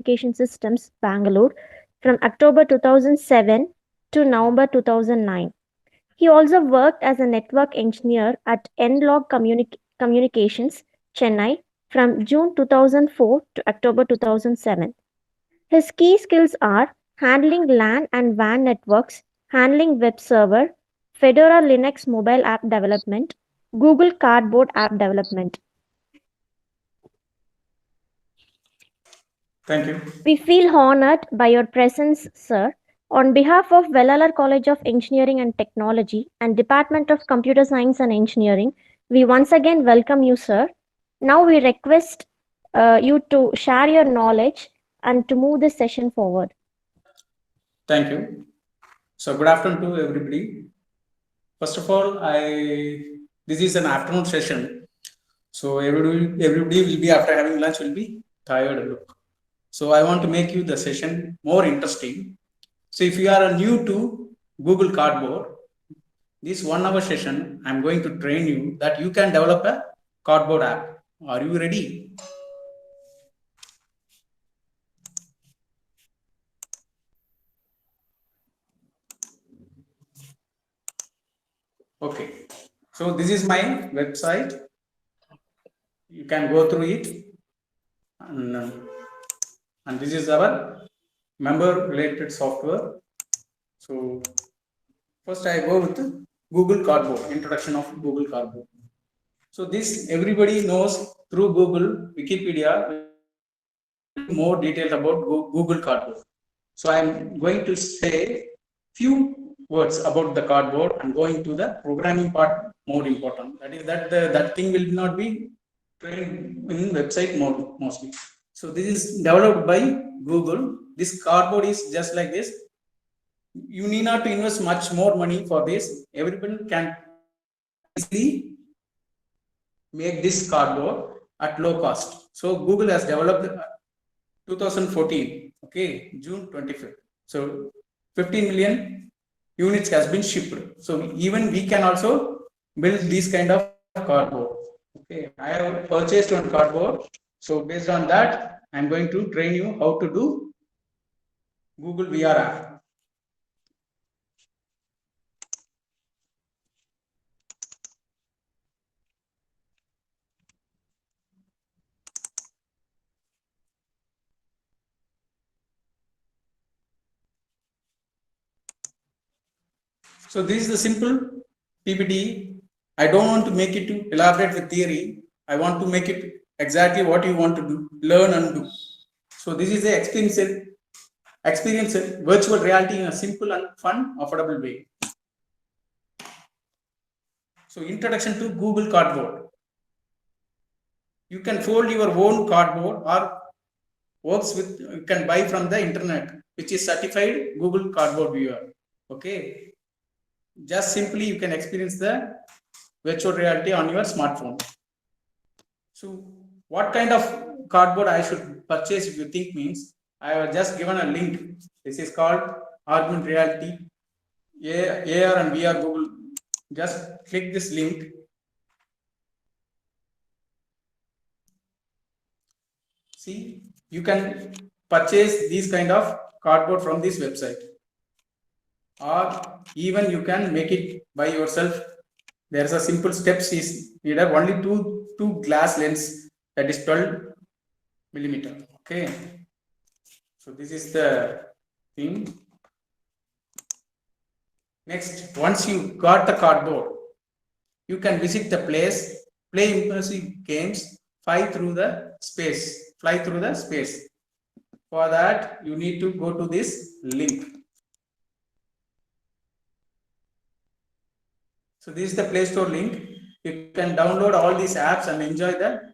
Communication Systems, Bangalore, from October 2007 to November 2009. He also worked as a network engineer at Nlog Communications, Chennai, from June 2004 to October 2007. His key skills are handling LAN and WAN networks, handling web server, Fedora Linux mobile app development, Google Cardboard app development. Thank you. We feel honored by your presence, sir. On behalf of Vellalar College of Engineering and Technology and Department of Computer Science and Engineering, we once again welcome you, sir. Now we request you to share your knowledge and to move this session forward. Thank you. So good afternoon to everybody. First of all, this is an afternoon session. So everybody will be, after having lunch, will be tired. So I want to make you the session more interesting. So if you are new to Google Cardboard, this 1 hour session, I'm going to train you that you can develop a cardboard app. Are you ready? Okay. So this is my website. You can go through it. And this is our member related software. So first I go with Google Cardboard, introduction of Google Cardboard. So this everybody knows through Google, Wikipedia, more details about Google Cardboard. So I'm going to say few words about the cardboard and going to the programming part more important. That is that thing will not be trained in website mode mostly. So this is developed by Google. This cardboard is just like this. You need not to invest much more money for this. Everybody can easily make this cardboard at low cost. So Google has developed 2014, okay, June 25th. So 15 million units has been shipped. So even we can also build this kind of cardboard. Okay, I have purchased one cardboard. So based on that, I'm going to train you how to do Google VR app. So this is the simple PPT. I don't want to make it to elaborate with theory. I want to make it exactly what you want to do, learn and do. So this is the experience virtual reality in a simple and fun, affordable way. So introduction to Google Cardboard. You can fold your own cardboard or works with, you can buy from the internet, which is certified Google Cardboard Viewer. Okay. Just simply you can experience the virtual reality on your smartphone. So what kind of cardboard I should purchase if you think means, I have just given a link. This is called augmented reality, AR and VR Google. Just click this link. See, you can purchase these kind of cardboard from this website, or even you can make it by yourself. There's a simple steps is needed, only two glass lens, that is 12 millimeter. Okay, so this is the thing. Next, once you got the cardboard, you can visit the place, play immersive games, fly through the space. For that, you need to go to this link. So this is the Play Store link. You can download all these apps and enjoy the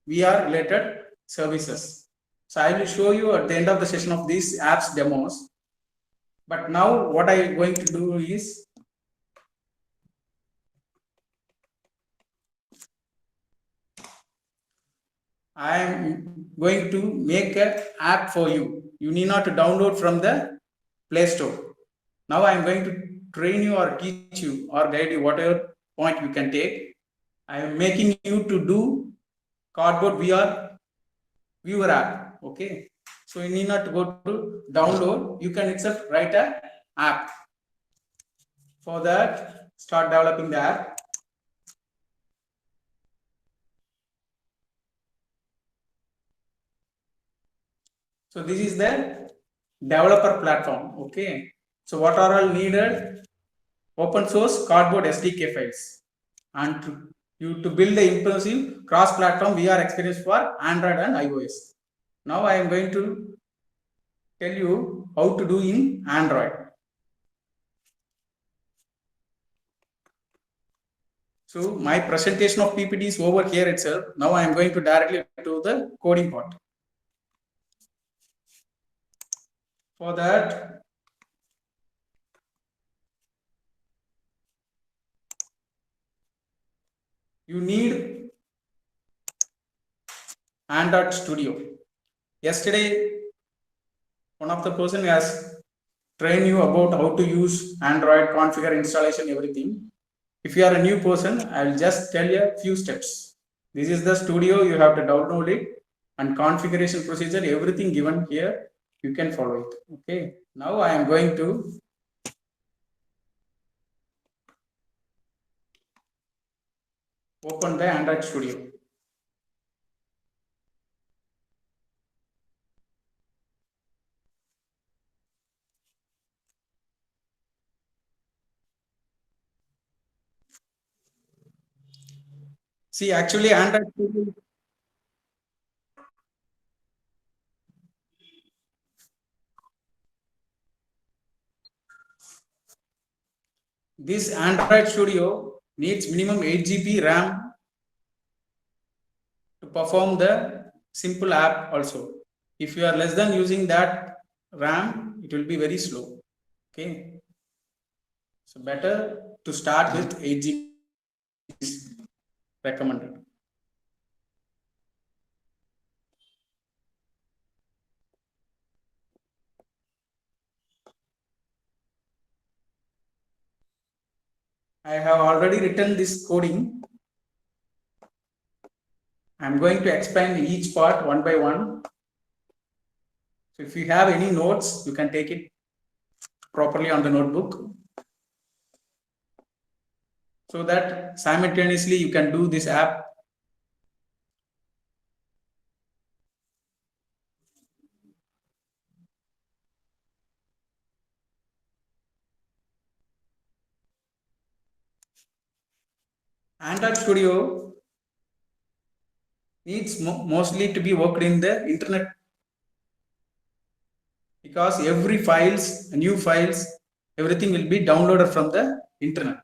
VR related services. So I will show you at the end of the session of these apps demos. But now what I am going to do is, I am going to make an app for you. You need not to download from the Play Store. Now I am going to train you or teach you or guide you, whatever point you can take. I am making you to do Cardboard VR Viewer app. Okay. So you need not go to download. You can itself write an app. For that, start developing the app. So this is the developer platform. Okay. So what are all needed? Open source Cardboard SDK files. And to build the impressive cross-platform VR experience for Android and iOS. Now I am going to tell you how to do in Android. So my presentation of PPT is over here itself. Now I am going to directly to the coding part. For that, you need Android Studio. Yesterday, one of the person has trained you about how to use Android, configure, installation, everything. If you are a new person, I will just tell you a few steps. This is the studio, you have to download it, and configuration procedure, everything given here, you can follow it. Okay. Now I am going to open the Android Studio. See, actually, Android Studio. This Android Studio needs minimum 8 GB RAM to perform the simple app also. If you are less than using that RAM, it will be very slow. Okay. So better to start with 8 GB is recommended. I have already written this coding. I'm going to explain each part one by one. So if you have any notes, you can take it properly on the notebook, so that simultaneously you can do this app. Android Studio needs mostly to be worked in the internet, because every files, new files, everything will be downloaded from the internet.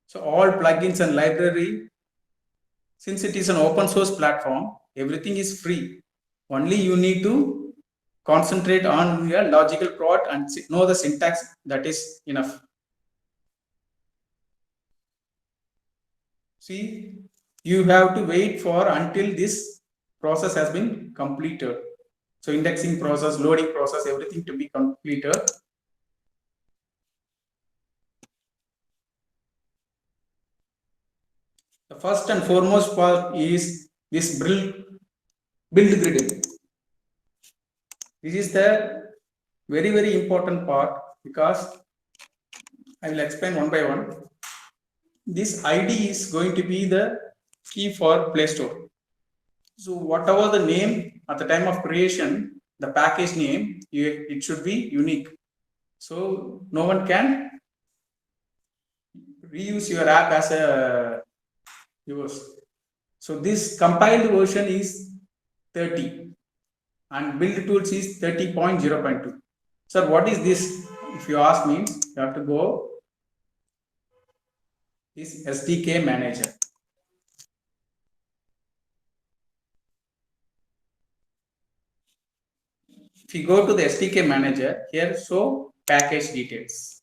So all plugins and library, since it is an open source platform, everything is free. Only you need to concentrate on your logical plot and know the syntax, that is enough. See, you have to wait for until this process has been completed. So indexing process, loading process, everything to be completed. The first and foremost part is this build grid. This is the very, very important part, because I will explain one by one. This ID is going to be the key for Play Store. So whatever the name at the time of creation, the package name, it should be unique. So no one can reuse your app as a yours. So this compiled version is 30 and build tools is 30.0.2. Sir, what is this? If you ask me, you have to go this SDK manager. If you go to the SDK manager, here show package details.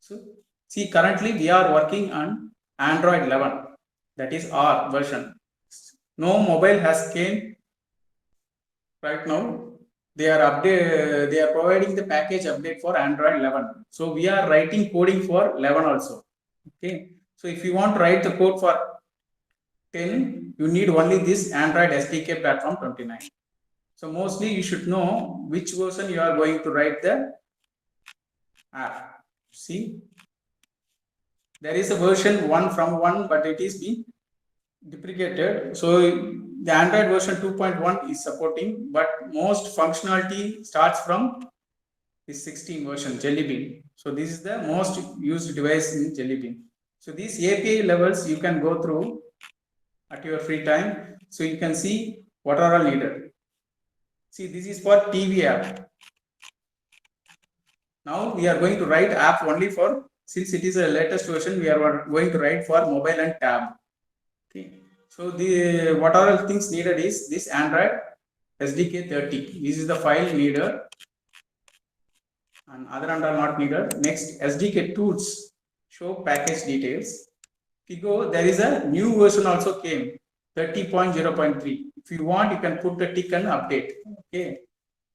So see, currently we are working on Android 11, that is our version. No mobile has came right now. They are providing the package update for Android 11. So we are writing coding for 11 also. Okay. So if you want to write the code for 10, you need only this Android SDK platform 29. So mostly you should know which version you are going to write the app. See, there is a version 1 from 1, but it is being deprecated. So the Android version 2.1 is supporting, but most functionality starts from this 16 version, Jelly Bean. So this is the most used device in Jelly Bean. So these API levels you can go through at your free time. So you can see what are all needed. See, this is for TV app. Now we are going to write app only for, since it is a latest version, we are going to write for mobile and tab. Okay. So the what are all things needed is this Android SDK 30. This is the file needed. And other and are not needed. Next, SDK tools show package details. If you go, there is a new version also came, 30.0.3. If you want, you can put the tick and update. Okay.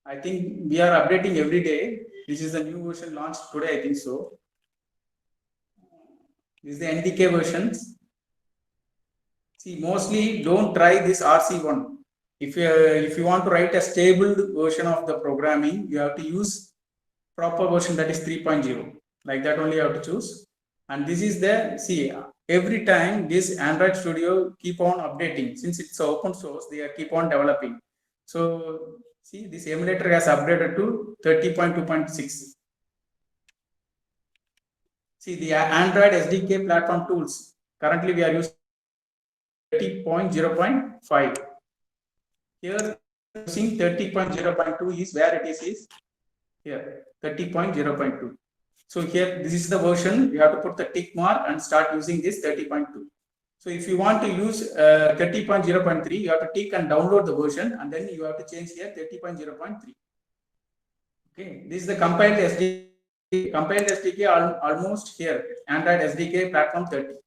I think we are updating every day. This is the new version launched today, I think so. This is the NDK versions. See, mostly don't try this RC1. If you want to write a stable version of the programming, you have to use proper version, that is 3.0. Like that only you have to choose. And this is the, see, every time this Android Studio keep on updating. Since it's open source, they keep on developing. So see, this emulator has upgraded to 30.2.6. See, the Android SDK platform tools. Currently, we are using 30.0.5. Here, using 30.0.2 is where it is here, 30.0.2. So here, this is the version. You have to put the tick mark and start using this 30.2. So if you want to use 30.0.3, you have to tick and download the version, and then you have to change here 30.0.3. Okay, this is the compiled SDK. Compiled SDK almost here, Android SDK platform 30.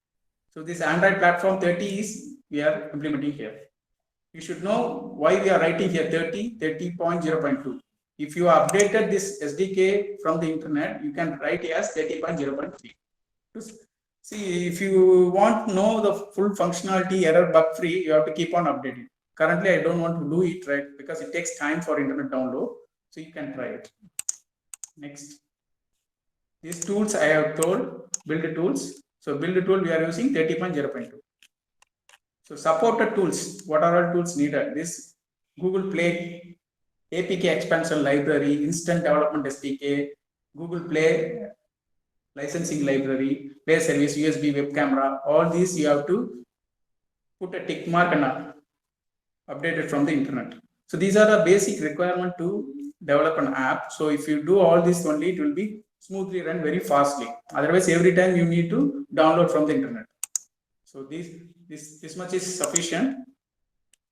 So this Android platform 30 is we are implementing here. You should know why we are writing here 30.0.2. If you updated this SDK from the internet, you can write it as 30.0.3. See, if you want to know the full functionality, error, bug free, you have to keep on updating. Currently, I don't want to do it, right? Because it takes time for internet download. So you can try it. Next. These tools I have told, build tools. So build tool, we are using 30.0.2. So supported tools, what are all tools needed? This Google Play APK expansion library, instant development SDK, Google Play licensing library, Play service, USB web camera, all these you have to put a tick mark and update it from the internet. So these are the basic requirement to develop an app. So if you do all this only, it will be smoothly run very fastly. Otherwise, every time you need to download from the internet. So this much is sufficient.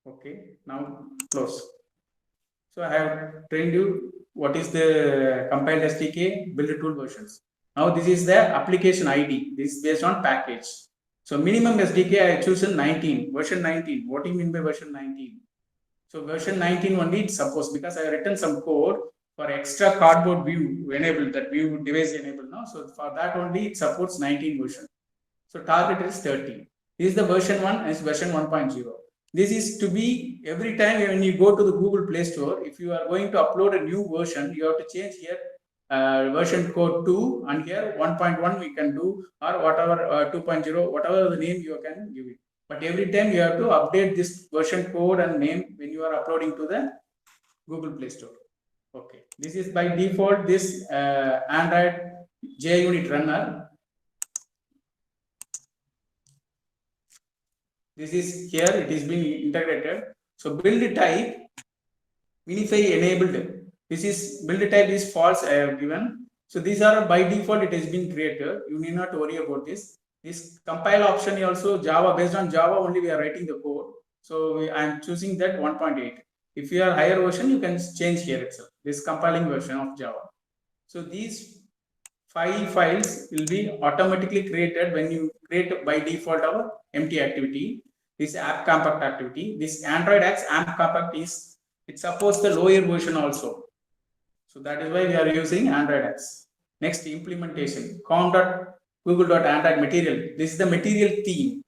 Okay, now close. So I have trained you what is the compiled SDK build tool versions. Now this is the application ID. This is based on package. So minimum SDK I have chosen 19, version 19. What do you mean by version 19? So version 19 only it's supposed, because I have written some code for extra cardboard view enabled, that view device enabled now. So for that only it supports 19 version. So target is 30. This is the version 1 and version 1.0. This is to be every time when you go to the Google Play Store, if you are going to upload a new version, you have to change here version code 2 and here 1.1 we can do, or whatever 2.0, whatever the name you can give it. But every time you have to update this version code and name when you are uploading to the Google Play Store. Okay, this is by default this Android JUnit runner. This is here, it is being integrated. So build type, Minify enabled. This is build type is false I have given. So these are by default it has been created. You need not worry about this. This compile option is also Java, based on Java only we are writing the code. So I am choosing that 1.8. If you are higher version, you can change here itself. This compiling version of Java. So these 5 files will be automatically created when you create by default our empty activity. This app compact activity. This Android X app compact is, it supports the lower version also. So that is why we are using Android X. Next, implementation. com.google.android material. This is the material theme.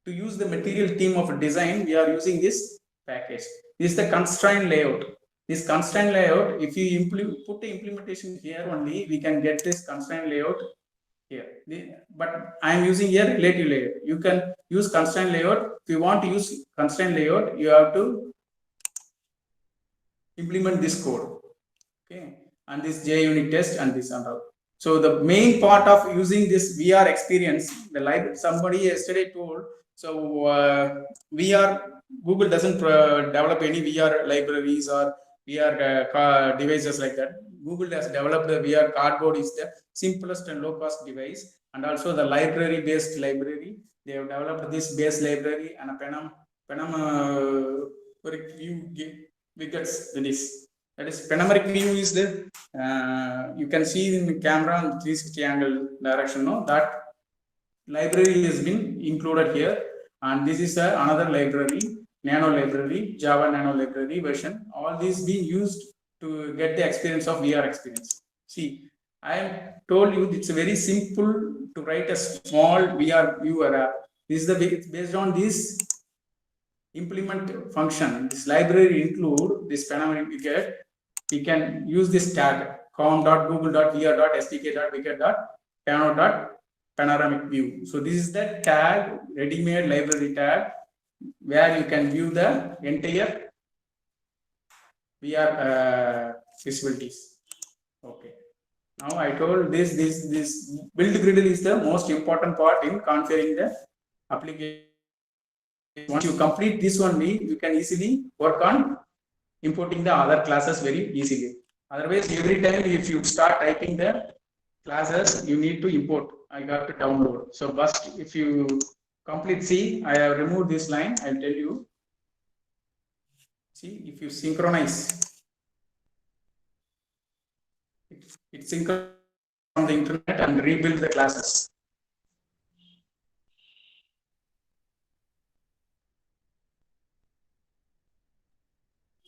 to use the material team of design, we are using this package. This is the constraint layout. This constraint layout, if you put the implementation here only, we can get this constraint layout here. But I am using here relative layout. You can use constraint layout. If you want to use constraint layout, you have to implement this code. Okay, and this JUnit test and this and all. So the main part of using this VR experience, the library, somebody yesterday told, so VR, Google doesn't develop any VR libraries or VR devices like that. Google has developed the VR Cardboard is the simplest and low cost device, and also the library based library. They have developed this base library and a Penum widgets this. That is panoramic view is the you can see in the camera on 360 angle direction. No, that library has been included here, and this is another library, Nano library, Java Nano library version. All these being used to get the experience of VR experience. See, I am told you it's very simple to write a small VR viewer app. This is the based on this implement function. This library include this panoramic widget. We can use this tag com.google.vr.stk.widget.panoramic view. So this is the tag, ready-made library tag, where you can view the entire VR visibilities. Okay. Now I told this build gridle is the most important part in configuring the application. Once you complete this only, you can easily work on importing the other classes very easily. Otherwise, every time if you start typing the classes, you need to import. I got to download. So first, if you complete, see, I have removed this line. I'll tell you. See, if you synchronize, it synchronizes on the internet and rebuild the classes.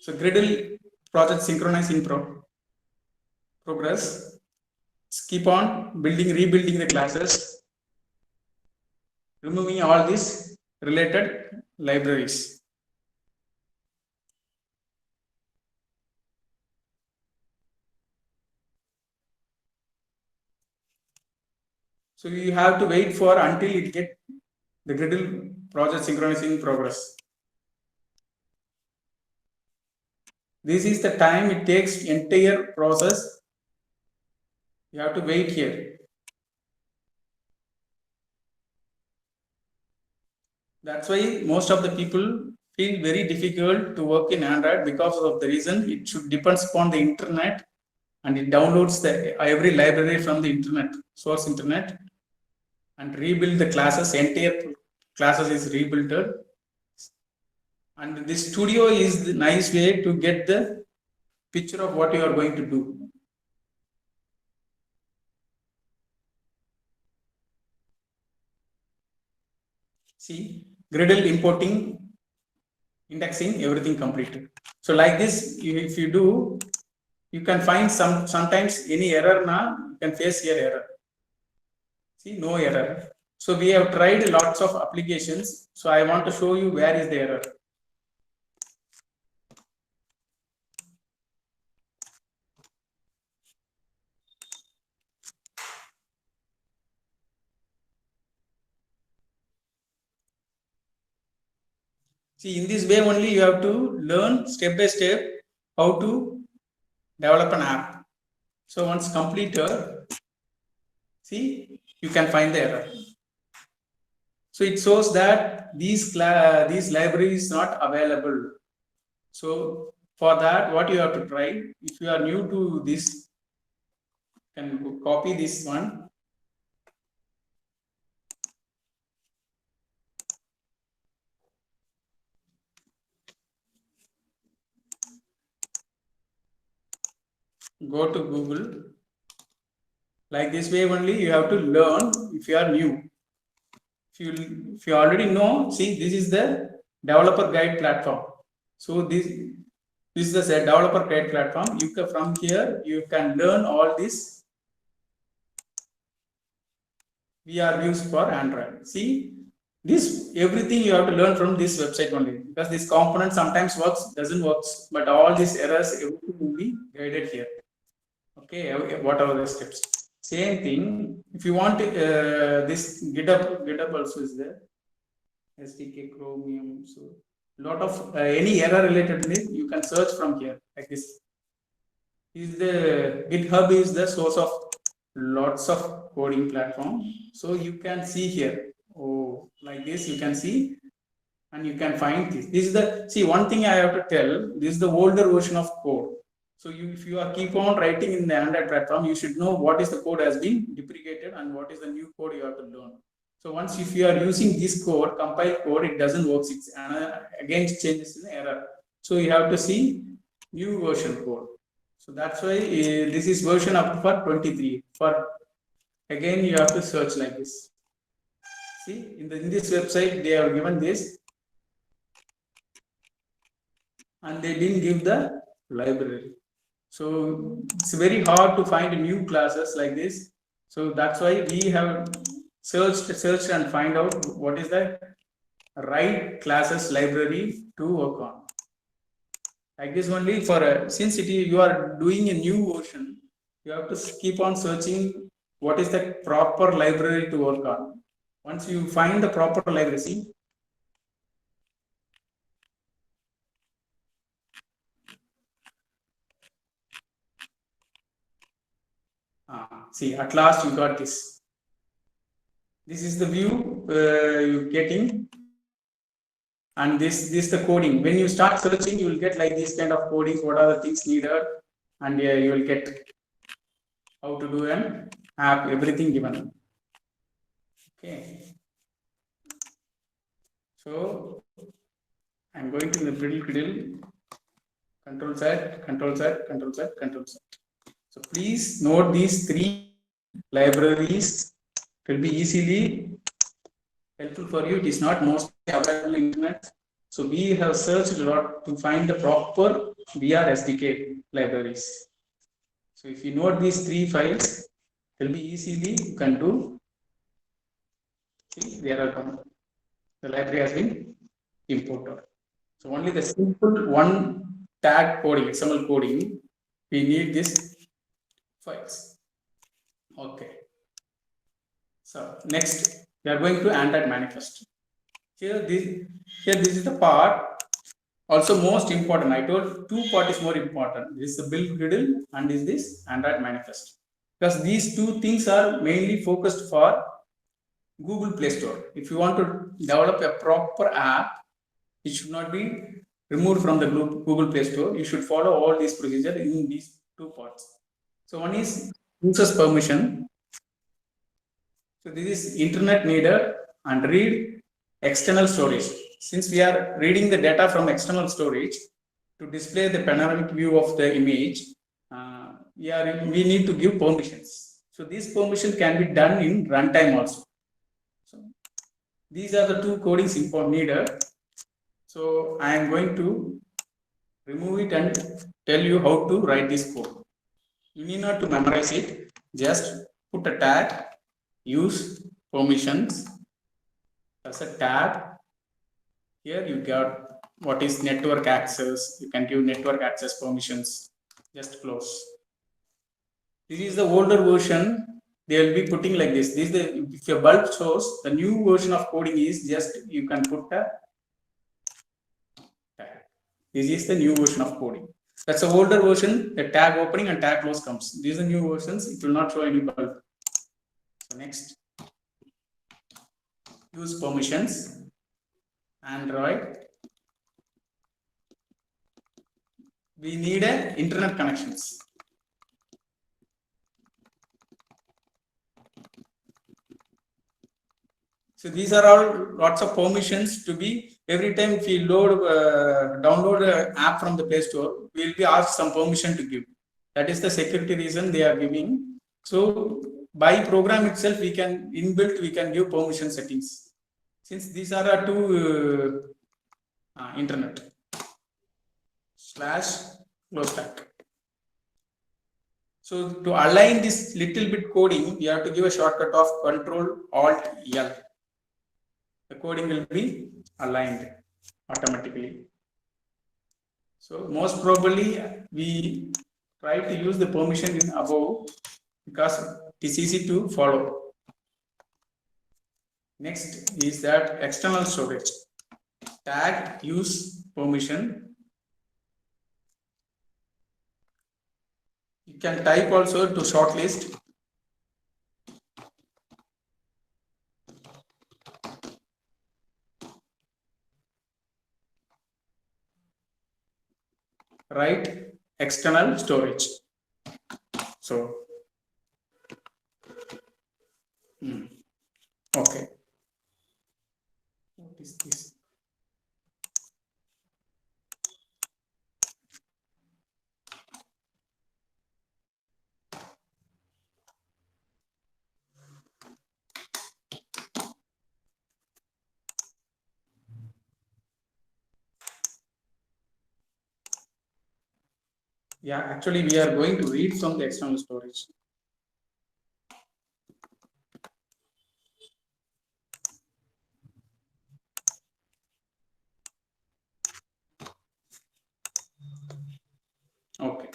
So Gradle project synchronize in progress. Keep on rebuilding the classes, removing all these related libraries. So you have to wait for until it get the Gradle project synchronizing progress. This is the time it takes entire process. You have to wait here. That's why most of the people feel very difficult to work in Android because of the reason it should depends upon the internet, and it downloads every library from the internet, source internet, and rebuild the classes. Entire classes is rebuilt. And this studio is the nice way to get the picture of what you are going to do. See, Gradle importing, indexing, everything completed. So like this, if you do, you can find sometimes any error now, you can face your error. See, no error. So we have tried lots of applications. So I want to show you where is the error. See, in this way only you have to learn step by step how to develop an app. So once completed, see, you can find the error. So it shows that these libraries not available. So for that, what you have to try, if you are new to this, you can copy this one. Go to Google. Like this way only you have to learn if you are new. If you already know, see, this is the developer guide platform. So this is the developer guide platform. From here you can learn all this VR views for Android. See, This everything you have to learn from this website only, because this component sometimes works, doesn't work, but all these errors, everything will be guided here. Okay, what are the steps? Same thing. If you want this GitHub also is there. SDK, Chromium. So lot of any error related to this, you can search from here like this. Is the GitHub is the source of lots of coding platform. So you can see here. Oh, like this you can see, and you can find this. This is the, see, one thing I have to tell. This is the older version of code. So if you are keep on writing in the Android platform, you should know what is the code has been deprecated and what is the new code you have to learn. So once if you are using this code, compiled code, it doesn't work. It's again changes in error. So you have to see new version code. So that's why this is version up for 23. For again, you have to search like this. See, in this website, they have given this, and they didn't give the library. So it's very hard to find new classes like this. So that's why we have searched and find out what is the right classes library to work on. Like this only for since you are doing a new version, you have to keep on searching what is the proper library to work on. Once you find the proper library, see, at last you got this. This is the view you're getting, and this the coding. When you start searching, you will get like this kind of coding. What are the things needed, and you will get how to do an app. Everything given. Okay. So I'm going to the griddle. Control Z, Control Z, Control Z, Control Z. So please note these three libraries. It will be easily helpful for you. It is not mostly available in internet. So we have searched a lot to find the proper VR SDK libraries. So if you note these three files, it will be easily you can do. See, there are the library has been imported. So only the simple one tag coding, XML coding, we need this files. Okay. So next, we are going to Android manifest. Here this is the part. Also most important. I told two part is more important. This is the build griddle and is this Android manifest. Because these two things are mainly focused for Google Play Store. If you want to develop a proper app, it should not be removed from the Google Play Store. You should follow all these procedures in these two parts. So one is users permission. So this is internet needed and read external storage. Since we are reading the data from external storage to display the panoramic view of the image, we need to give permissions. So this permission can be done in runtime also. So these are the two codings needed. So I am going to remove it and tell you how to write this code. You need not to memorize it. Just put a tag, use permissions as a tab. Here you got what is network access. You can give network access permissions. Just close. This is the older version. They will be putting like this. This is the, if your bulb shows, the new version of coding is just you can put a tag. This is the new version of coding. That's the older version. The tag opening and tag close comes. These are new versions. It will not show any bulb. So next, use permissions. Android. We need a internet connections. So these are all lots of permissions to be. Every time if we download an app from the Play Store, we will be asked some permission to give. That is the security reason they are giving. So by program itself, we can give permission settings. Since these are our two internet / close tag. So to align this little bit coding, you have to give a shortcut of Control Alt L. the coding will be aligned automatically. So most probably we try to use the permission in above because it is easy to follow. Next is that external storage. Tag use permission. You can type also to shortlist. Write external storage. So, okay. What is this? Yeah, actually we are going to read from the external storage. Okay.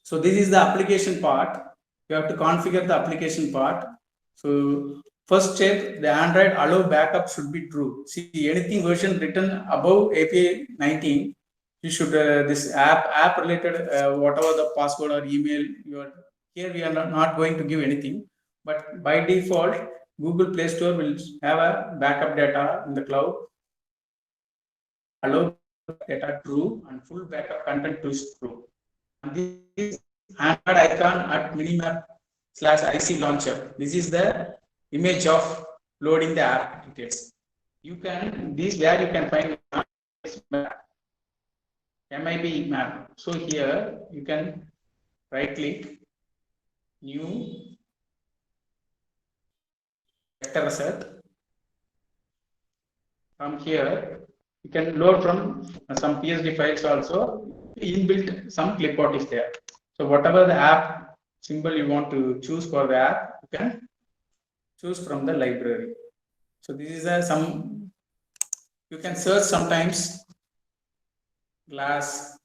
So this is the application part. You have to configure the application part. So first check the Android allow backup should be true. See, anything version written above API 19, you should this app related whatever the password or email you are here we are not going to give anything, but by default Google Play Store will have a backup data in the cloud. Allow data true and full backup content to is true. And this Android icon at minimap/IC launcher. This is the image of loading the app details. You can this where you can find MIB map. So here you can right click new vector asset. From here you can load from some PSD files also. Inbuilt some clipboard is there. So whatever the app symbol you want to choose for the app, you can choose from the library. So this is some you can search sometimes glass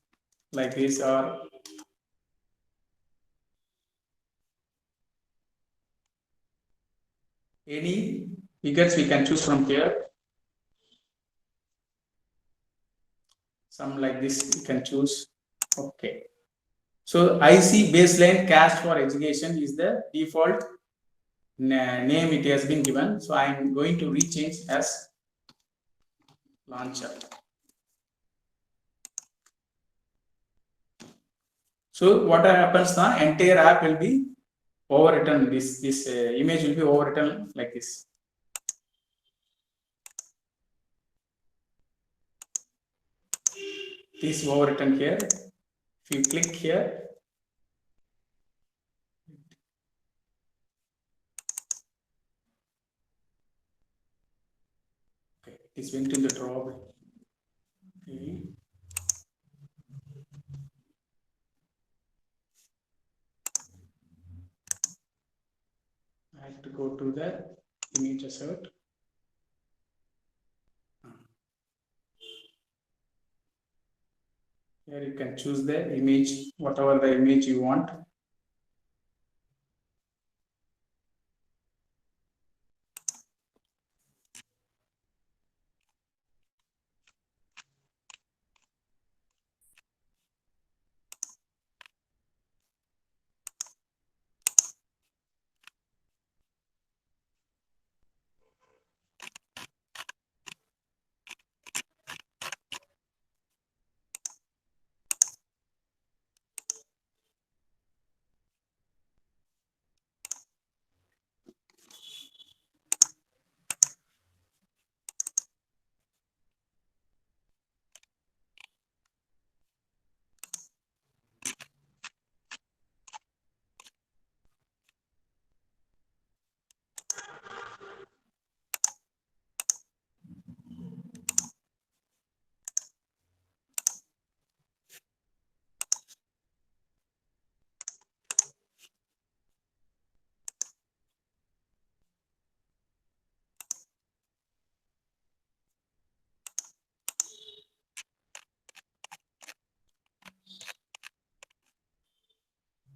like this or any figures we can choose from here. Some like this you can choose. Okay. So IC baseline cache for education is the default name it has been given. So I am going to rechange as launcher. So what happens, the entire app will be overwritten. This image will be overwritten like this. This overwritten here. If you click here, okay, this went in the draw. Okay. I have to go to the image assert. Here you can choose the image, whatever the image you want.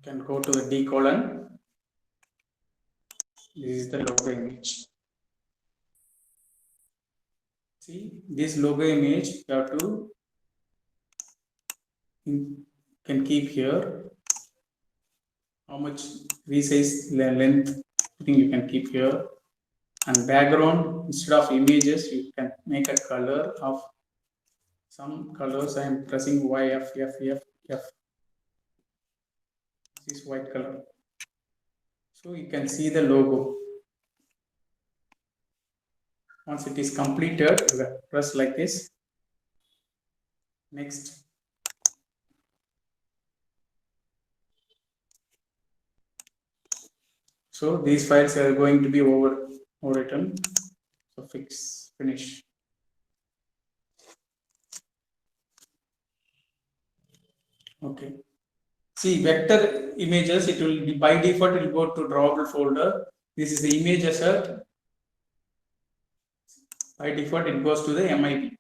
can go to the D colon. This is the logo image. See, this logo image you have to can keep here. How much resize length thing you can keep here, and background instead of images you can make a color of some colors. I am pressing Y, F. This is white color, so you can see the logo. Once it is completed, press like this. Next. So these files are going to be overwritten. So finish. Okay. See, vector images, it will be by default, it will go to drawable folder. This is the image assert. By default, it goes to the MIB.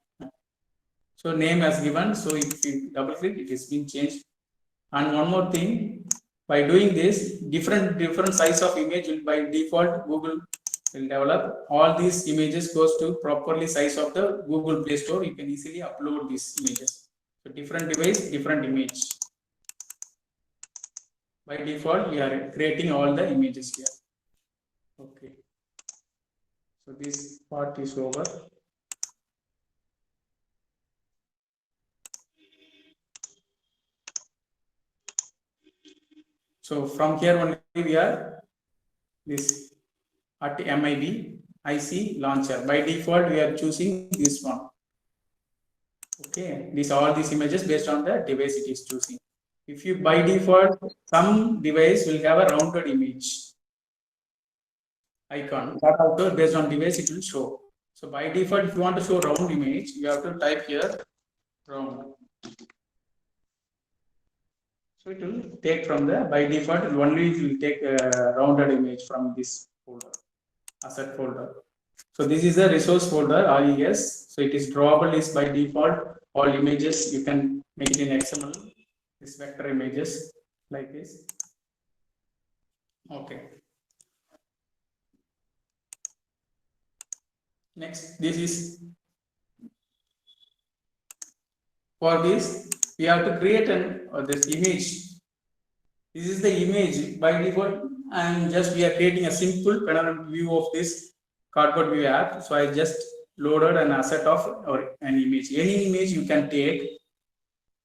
So name as given. So if you double click, it is being changed. And one more thing, by doing this, different size of image will by default Google will develop. All these images goes to properly size of the Google Play Store. You can easily upload these images. So different device, different image. By default, we are creating all the images here. Okay. So this part is over. So from here only we are this at MIB IC launcher. By default, we are choosing this one. Okay, all these images based on the device it is choosing. If you by default, some device will have a rounded image icon. That also based on device it will show. So by default, if you want to show round image, you have to type here round. So it will take from the by default it will take a rounded image from this folder, asset folder. So this is the resource folder RES. So it is drawable is by default. All images you can make it in XML. This vector images like this. Okay. Next, this is for this we have to create this image. This is the image by default, and just we are creating a simple panoramic view of this cardboard view app. So I just loaded an asset of or an image. Any image you can take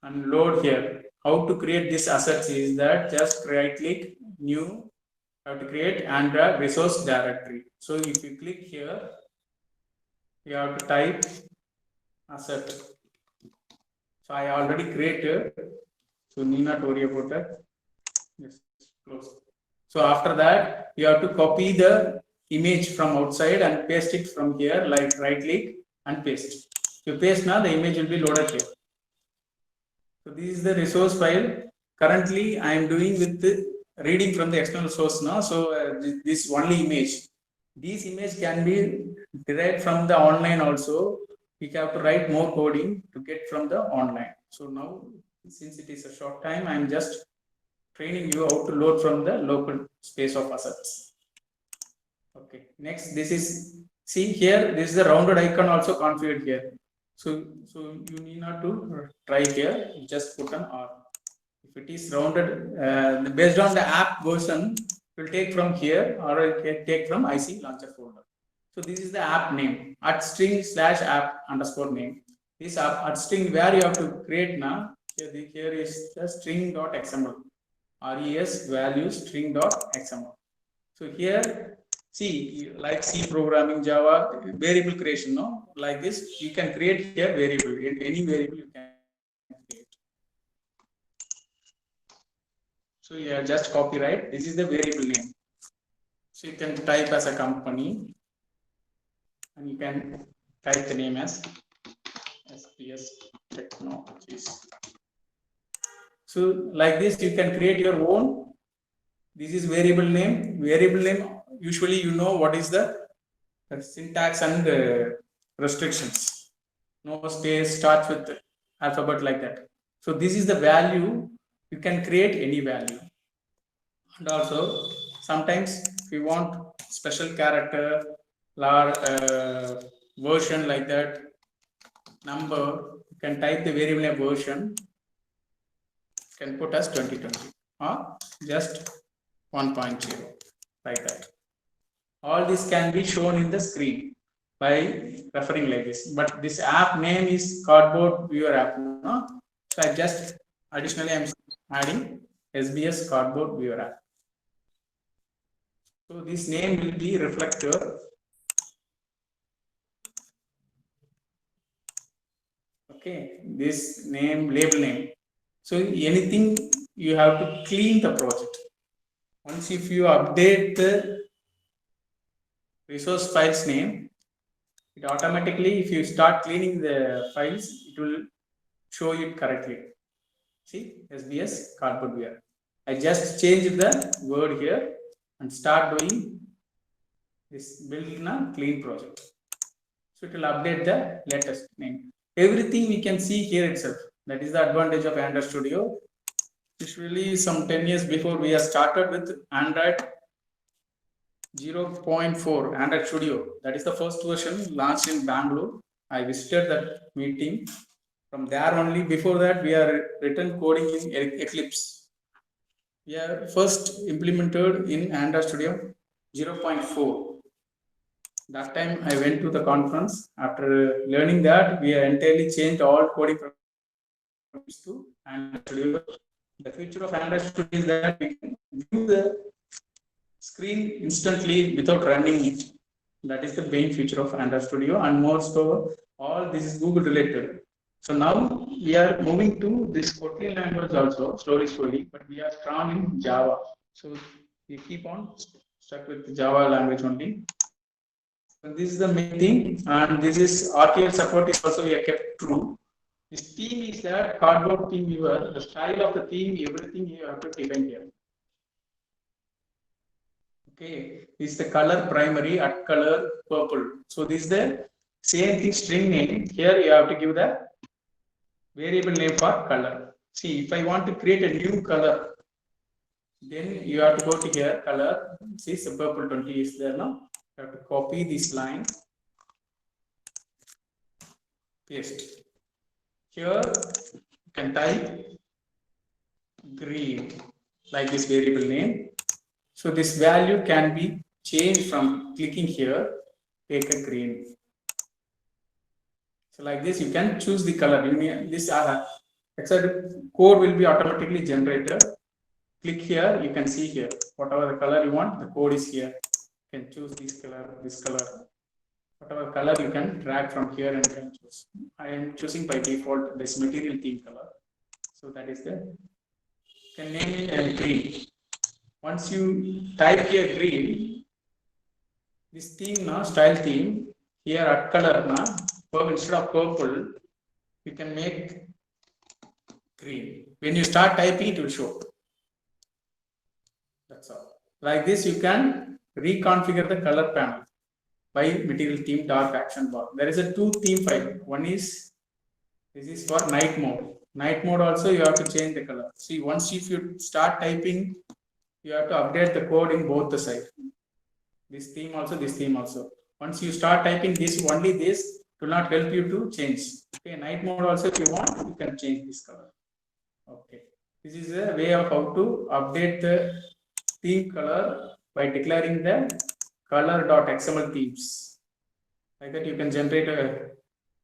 and load here. How to create this assets is that just right click new, have to create and resource directory. So if you click here, you have to type asset. So I already created, so need not worry about that. Yes, close. So after that, you have to copy the image from outside and paste it from here, like right click and paste. You paste now, the image will be loaded here. So this is the resource file. Currently, I am doing with the reading from the external source now. So this only image. These image can be derived from the online also. We have to write more coding to get from the online. So now, since it is a short time, I am just training you how to load from the local space of assets. Okay, next, this is, see here, this is the rounded icon also configured here. So you need not to try here, just put an R. If it is rounded, based on the app version, it will take from here or it can take from IC launcher folder. So this is the app name, @string/app_name. This @string where you have to create now, here is the string.xml. RES value string.xml. So here, see, like C programming, Java, variable creation, no? Like this, you can create here variable, any variable you can create. So yeah, just copyright, this is the variable name. So you can type as a company, and you can type the name as SPS Technologies. So like this, you can create your own. This is variable name. Variable name, usually you know what is the syntax and restrictions. No space, starts with alphabet like that. So this is the value. You can create any value. And also sometimes if we want special character or version like that number, you can type the variable name version, can put as 2020 or just 1.0 like that. All this can be shown in the screen by referring like this. But this app name is Cardboard Viewer app. No? So I just additionally I'm adding SBS Cardboard Viewer app. So this name will be reflector. Okay, this name, label name. So anything you have to clean the project. Once if you update the resource files name, it automatically, if you start cleaning the files, it will show it correctly. See, SBS Cardboard Viewer. I just changed the word here and start doing this build in a clean project. So it will update the latest name. Everything we can see here itself. That is the advantage of Android Studio. Usually some 10 years before we have started with Android 0.4 Android Studio. That is the first version launched in Bangalore. I visited that meeting. From there only, before that, we are written coding in Eclipse. We are first implemented in Android Studio 0.4. That time I went to the conference. After learning that, we entirely changed all coding to Android Studio. The feature of Android Studio is that we can view the screen instantly without running it. That is the main feature of Android Studio, and more so, all this is Google related. So now we are moving to this Kotlin language also, slowly, but we are strong in Java. So we keep on stuck with Java language only. So this is the main thing, and this is RTL support is also we have kept true. This theme is that Cardboard theme viewer, the style of the theme, everything you have to define here. Okay, this is the color primary at color purple. So this is the same thing string name. Here you have to give the variable name for color. See, if I want to create a new color, then you have to go to here color. See, the purple 20 is there now. You have to copy this line, paste. Here you can type green like this variable name. So this value can be changed from clicking here, take a green. So like this, you can choose the color. This Excel code will be automatically generated. Click here, you can see here, whatever the color you want, the code is here. You can choose this color, whatever color you can drag from here and can choose. I am choosing by default this material theme color. So that is the, you can name it green. Once you type here green, this theme now, style theme, here at color now, instead of purple, you can make green. When you start typing, it will show. That's all. Like this, you can reconfigure the color panel by material theme dark action bar. There is a 2 theme file. One is, this is for night mode. Night mode also you have to change the color. See, once if you start typing, you have to update the code in both the sides. This theme also. Once you start typing this, only this will not help you to change. Okay, night mode also if you want, you can change this color. Okay, this is a way of how to update the theme color by declaring the color.xml themes. Like that, you can generate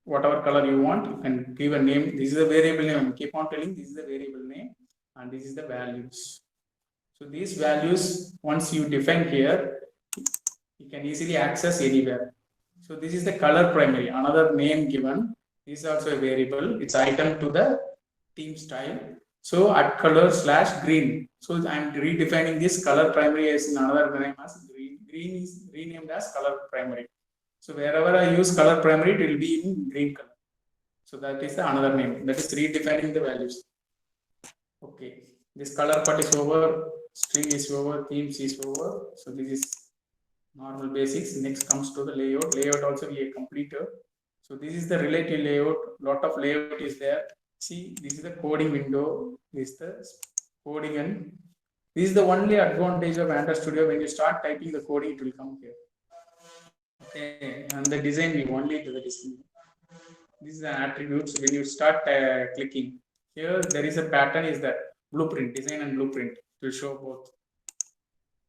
whatever color you want. You can give a name. This is a variable name. Keep on telling this is the variable name, and this is the values. So these values, once you define here, you can easily access anywhere. So this is the color primary, another name given. This is also a variable. It's item to the theme style. So at color / green. So I'm redefining this color primary as another name as green. Green is renamed as color primary. So wherever I use color primary, it will be in green color. So that is the another name. That is redefining the values. Okay. This color part is over, string is over, themes is over. So this is normal basics. Next comes to the layout. Layout also we have completed. So this is the relative layout. Lot of layout is there. See, this is the coding window. This is the coding and This is the only advantage of Android Studio. When you start typing the coding, it will come here. Okay, and the design we only do the design. These are attributes. When you start clicking here, there is a pattern. Is that blueprint, design and blueprint. It will show both.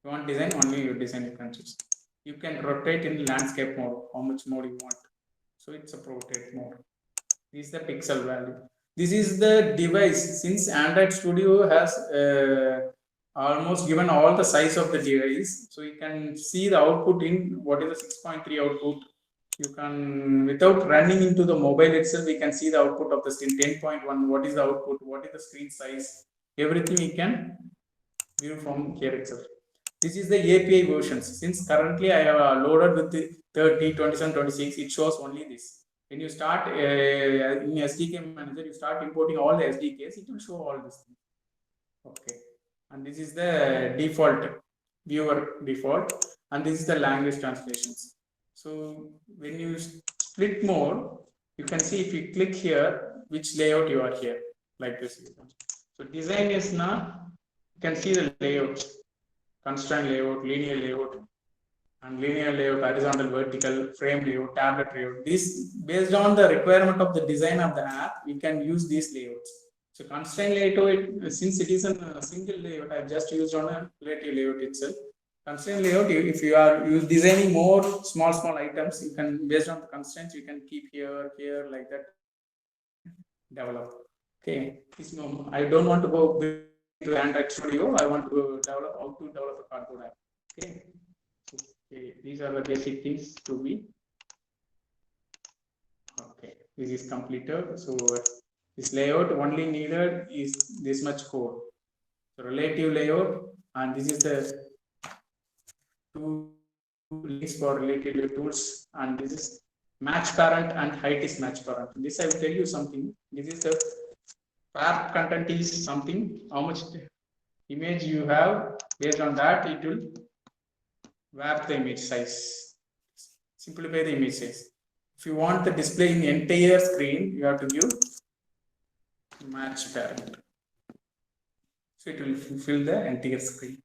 You want design, only you design you can choose. You can rotate in landscape mode, how much mode you want. So it's a rotate mode. This is the pixel value. This is the device. Since Android Studio has almost given all the size of the device, so you can see the output in what is the 6.3 output. You can, without running into the mobile itself, we can see the output of the screen 10.1. What is the output? What is the screen size? Everything we can view from here itself. This is the API versions. Since currently I have loaded with the 30, 27, 26, it shows only this. When you start in SDK manager, you start importing all the SDKs, it will show all this. Okay, and this is the default viewer default, and this is the language translations. So when you split mode, you can see if you click here, which layout you are here, like this. So design is now, you can see the layout, constraint layout, linear layout, and linear layout, horizontal, vertical, frame layout, tablet layout. This, based on the requirement of the design of the app, we can use these layouts. So constraint layout, since it is a single layout, I just used on a relative layout itself. Constraint layout, if you are designing more small items, you can, based on the constraints, you can keep here, like that, develop. Okay, no, I don't want to go to Android Studio. I want to develop how to develop a cardboard app. Okay. Okay, these are the basic things to be. Okay, this is completed. So this layout only needed is this much code. So relative layout, and this is the two links for relative tools, and this is match parent and height is match parent. This I will tell you something. This is the wrap content is something, how much image you have, based on that it will wrap the image size, simplify the image size. If you want the display in the entire screen, you have to give match parent. So it will fill the entire screen.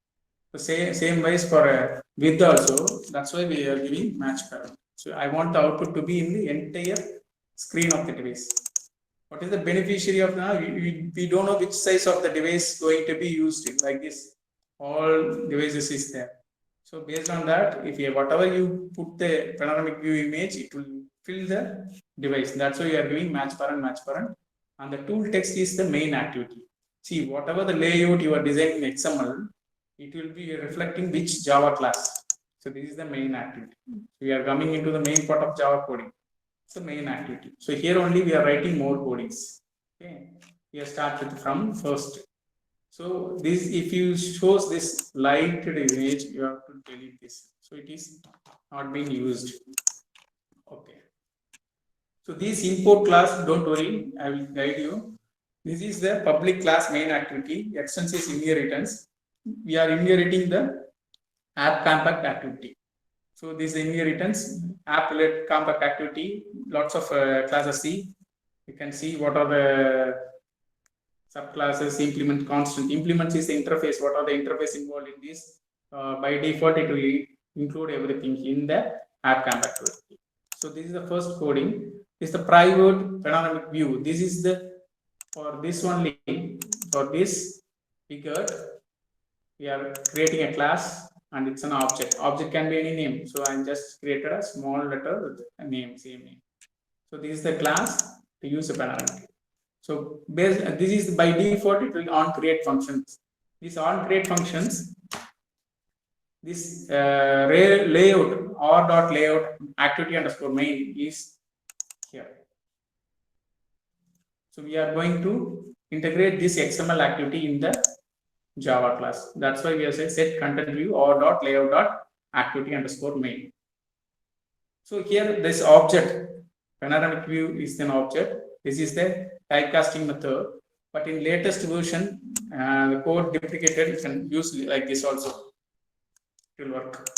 So same wise for width also, that's why we are giving match parent. So I want the output to be in the entire screen of the device. What is the beneficiary of now? We don't know which size of the device going to be used in, like this. All devices is there. So based on that, if you, whatever you put the panoramic view image, it will fill the device. That's why you are giving match parent. And the tool text is the main activity. See, whatever the layout you are designing in XML, it will be reflecting which Java class. So this is the main activity. We are coming into the main part of Java coding. It's the main activity. So here only we are writing more codings. Okay, we are started from first. So this, if you shows this lighted image, you have to delete this. So it is not being used. Okay. So this import class, don't worry, I will guide you. This is the public class main activity. Extension is inheritance. We are inheriting the app compact activity. So this inheritance, app related compact activity, lots of classes C. You can see what are the subclasses, implement constant. Implements is the interface. What are the interface involved in this? By default, it will include everything in the app compact activity. So this is the first coding. This is the private panoramic view. This is the, for this only, for this figure, we are creating a class and it's an object. Object can be any name. So I just created a small letter with a name, same name. So this is the class to use a panoramic. So this is by default, it will on create functions. These on create functions, this layout or dot layout activity underscore main is here. So we are going to integrate this XML activity in the Java class. That's why we have said set content view or dot layout dot activity underscore main. So here this object, panoramic view is an object. This is the typecasting method. But in latest version, the code deprecated, you can use like this also. It will work.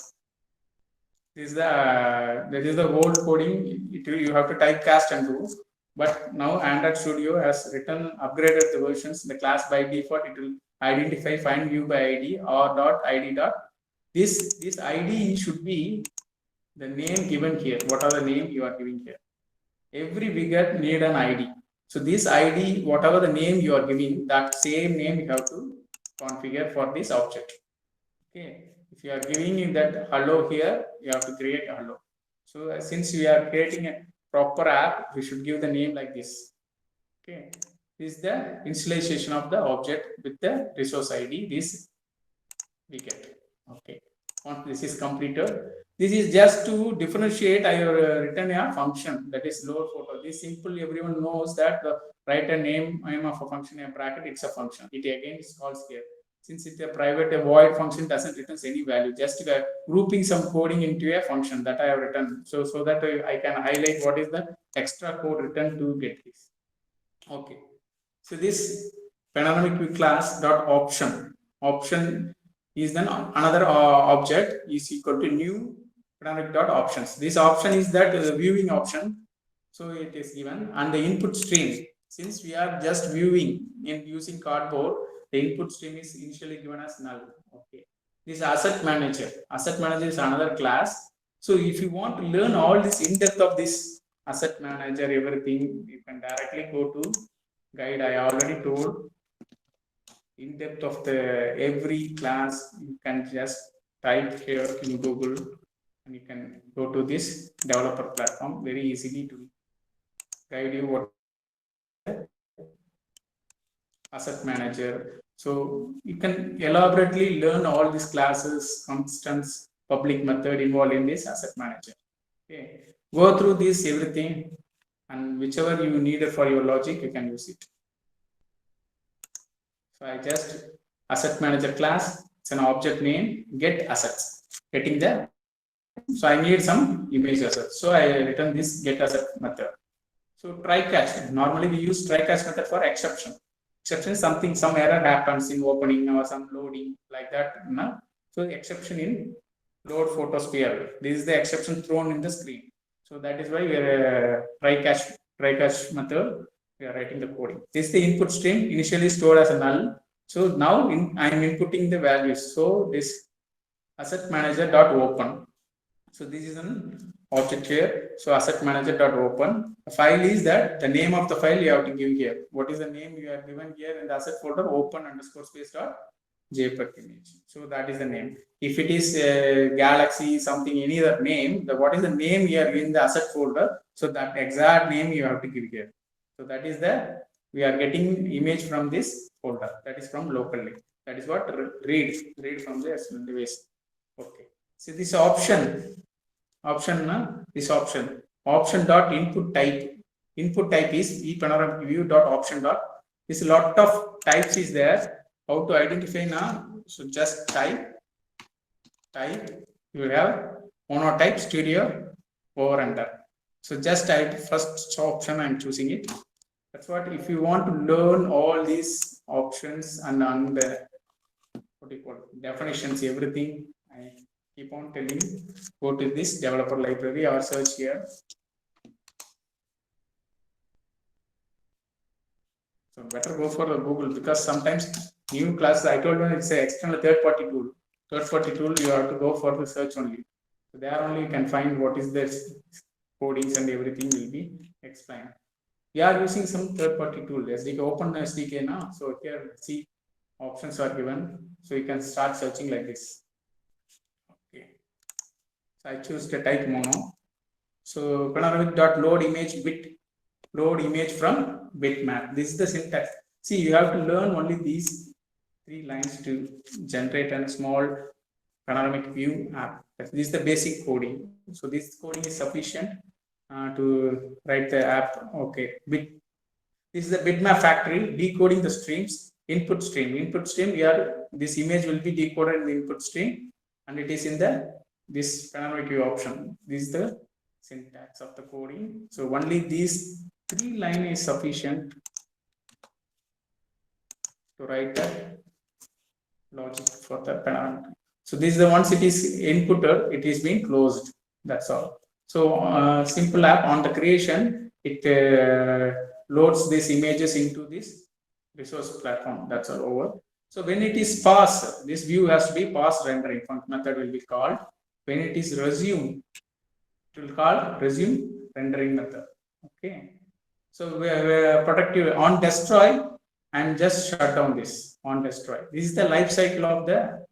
This is the old coding. You have to typecast and do. But now Android Studio has written upgraded the versions. The class by default it will identify find view by ID or dot ID dot. This ID should be the name given here. What are the name you are giving here? Every widget need an ID. So this ID, whatever the name you are giving, that same name you have to configure for this object. Okay. If you are giving that hello here, you have to create a hello. So since we are creating a proper app, we should give the name like this. Okay. This is the initialization of the object with the resource ID. This we get. Okay. Once this is completed, this is just to differentiate. I have written a function that is load photo. This simple, everyone knows that the write a name of a function in a bracket, it's a function. It again is called here. Since it's a private, a void function doesn't return any value, just grouping some coding into a function that I have written. So that I can highlight what is the extra code written to get this. Okay. So this panoramic view class dot option is then another object is equal to new panoramic dot options. This option is that viewing option. So it is given, and the input stream. Since we are just viewing in using Cardboard, the input stream is initially given as null. Okay. This asset manager. Asset manager is another class. So if you want to learn all this in depth of this asset manager, everything, you can directly go to guide. I already told in depth of the every class. You can just type here in Google and you can go to this developer platform very easily to guide you what asset manager. So you can elaborately learn all these classes, constants, public method involved in this asset manager. Okay, go through this everything, and whichever you needed for your logic, you can use it. So I just asset manager class, it's an object name, get assets, getting the. So I need some image assets. So I return this get asset method. So try catch. Normally we use try catch method for exception. Exception is something, some error happens in opening or some loading like that. No? So the exception in load photosphere. This is the exception thrown in the screen. So that is why we are try catch method. We are writing the coding. This is the input stream initially stored as a null. So now I am inputting the values. So this asset manager dot open. So this is an object here. So asset manager dot open. The file is that the name of the file you have to give here. What is the name you have given here in the asset folder? Open underscore space dot JPEG image. So that is the name. If it is Galaxy something any other name, what is the name here in the asset folder? So that exact name you have to give here. So that is the we are getting image from this folder. That is from locally. That is what read from the device. Okay. So this option dot input type. Input type is ePanoramic view dot option dot. This a lot of types is there. How to identify now? So just type. You will have monotype, studio, over under. So just type first option. I'm choosing it. That's what if you want to learn all these options and the what do you call it, definitions, everything. I keep on telling, go to this developer library or search here. So better go for the Google, because sometimes new classes, I told you it's an external third-party tool. Third-party tool, you have to go for the search only. So there only you can find what is the codings and everything will be explained. We are using some third-party tool, SDK, open SDK now. So here, see, options are given. So you can start searching like this. Okay. So I choose the type mono. So panoramic.load image bit, load image from bitmap. This is the syntax. See, you have to learn only these 3 lines to generate a small panoramic view app. This is the basic coding. So this coding is sufficient to write the app. Okay. This is the bitmap factory, decoding the streams. Input stream. Here, this image will be decoded in the input stream, and it is in this panoramic view option. This is the syntax of the coding. So only these 3 lines is sufficient to write the logic for the panoramic. So this is the once it is inputted, it is being closed. That's all. So simple app on the creation, it loads these images into this resource platform. That's all over. So when it is pass, this view has to be pass rendering method will be called. When it is resume, it will call resume rendering method. Okay. So we are protective on destroy and just shut down this on destroy. This is the life cycle of the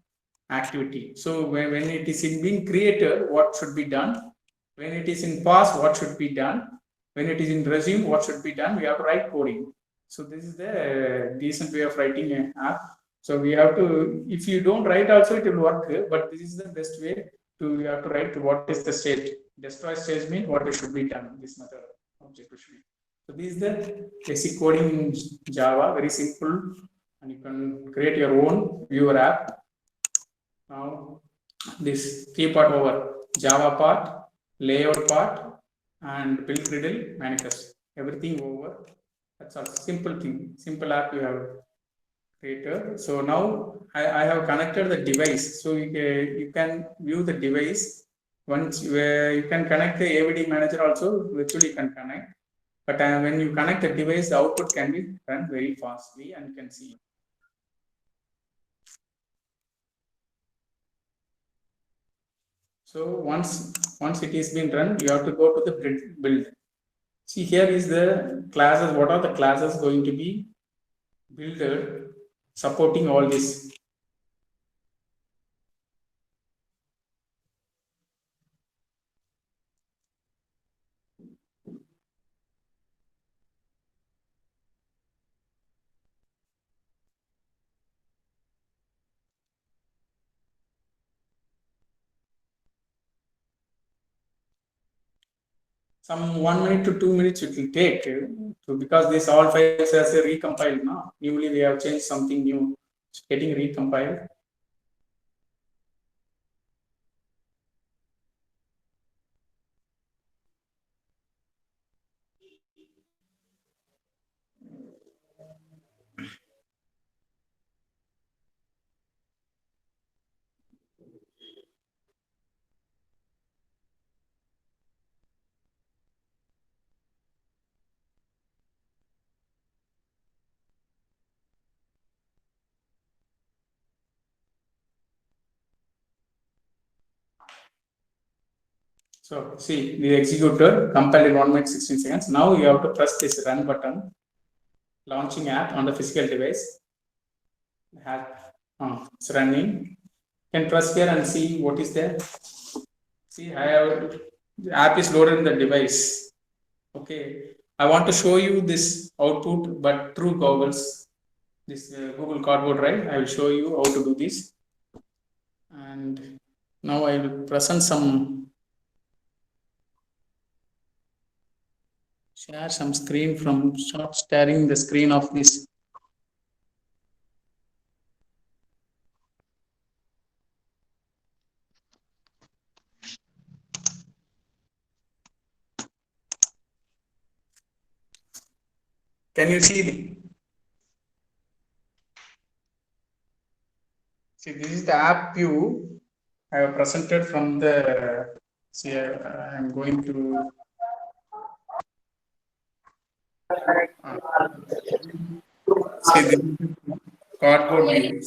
activity. So when it is in being created, what should be done? When it is in pass, what should be done? When it is in resume, what should be done? We have to write coding. So this is the decent way of writing an app. So we have to, if you don't write also it will work, but this is the best way to, you have to write what is the state. Destroy stage means what should be done, this method object should be. So this is the basic coding in Java, very simple, and you can create your own viewer app. Now this three part over, Java part, layout part, and build Gradle manifest. Everything over. That's a simple thing, simple app you have created. So now I have connected the device. So you can view the device. Once you can connect the AVD manager also, virtually you can connect. But when you connect the device, the output can be run very fastly and you can see. So once it is been run, you have to go to the build. See, here is the classes. What are the classes going to be builded supporting all this? Some 1 minute to 2 minutes it will take to, because this all files has a recompiled now. Newly we have changed something new, it's getting recompiled. So see, the executor compiled in 1 minute 16 seconds. Now you have to press this run button, launching app on the physical device. It's running. You can press here and see what is there. See, I have the app is loaded in the device. Okay, I want to show you this output, but through goggles. This Google Cardboard, right? I will show you how to do this. And now I will present some, share some screen from, start sharing the screen of this. Can you see the? See, this is the app view I have presented from the. See, I am going to. See, this is cardboard view.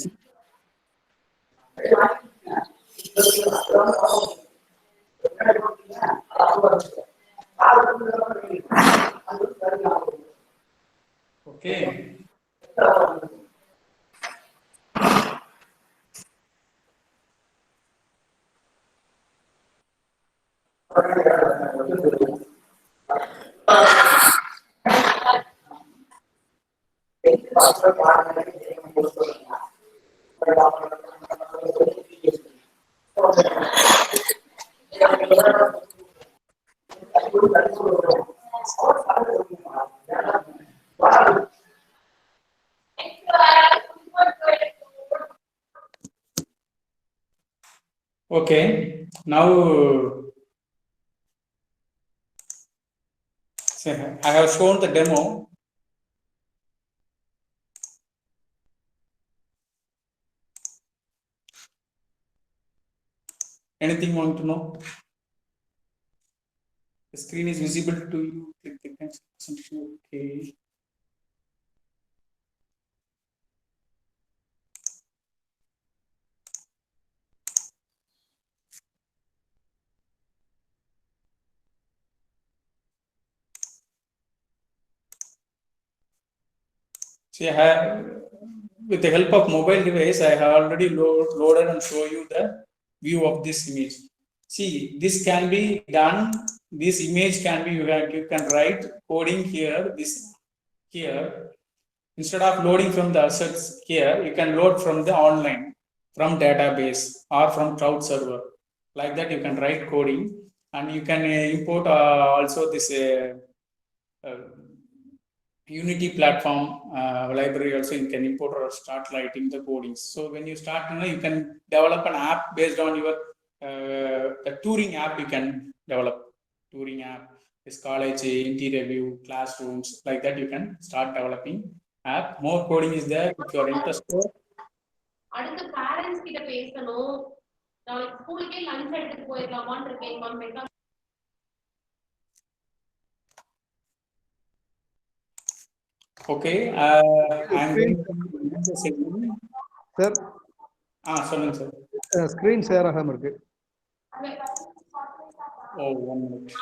Okay. Okay. Now, see, I have shown the demo. Anything want to know? The screen is visible to you. Click the next presentation. Okay. See, with the help of mobile device, I have already loaded and show you the view of this image. See, this can be done. This image can be, you can write coding here, this here. Instead of loading from the assets here, you can load from the online, from database or from cloud server. Like that, you can write coding and you can import also this Unity platform library also you can import or start writing the codings. So when you start, you can develop an app based on your the Turing app. You can develop Turing app, this college interview, classrooms, like that. You can start developing app. More coding is there if you are interested. அடுத்து parents கிட்ட பேசணும். நாளைக்கு ஸ்கூலுக்கே lunch எடுத்துட்டு போயிடலாமான்னு இருக்கேன். Okay, I'm going to end the session. Sir, சொல்லுங்க sir. screen share ஆகாம இருக்கு. Oh, 1 minute.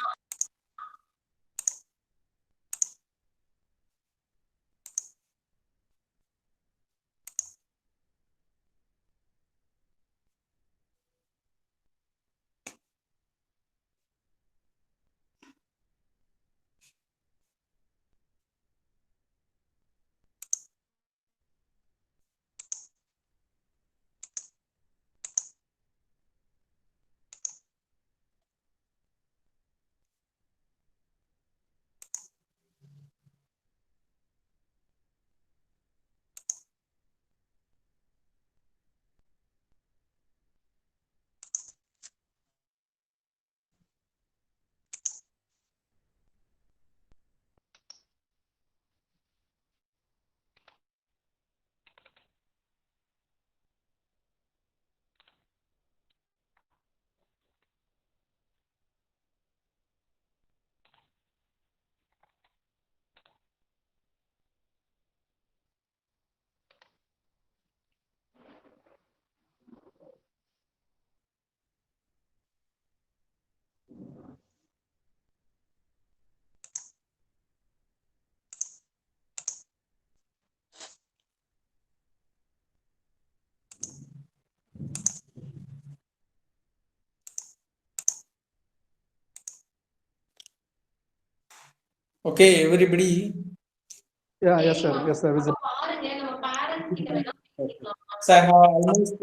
Okay, everybody. Yeah, yes, sir. Yes, sir. பாருங்க நம்ம பேரண்ட்ஸ் கிட்ட வேணா பேசிக்கலாம். So I have almost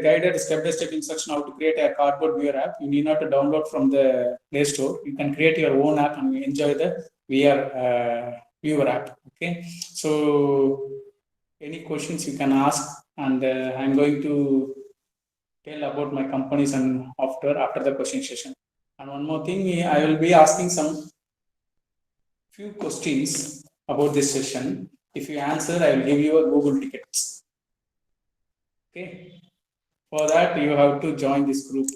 guided step-by-step instruction how to create a cardboard viewer app. You need not to download from the Play Store. You can create your own app and enjoy the VR viewer app. Okay. So any questions you can ask, and I'm going to tell about my companies and after the question session. And one more thing, I will be asking some few questions about this session. If you answer, I will give you a Google tickets. Okay. For that, you have to join this group.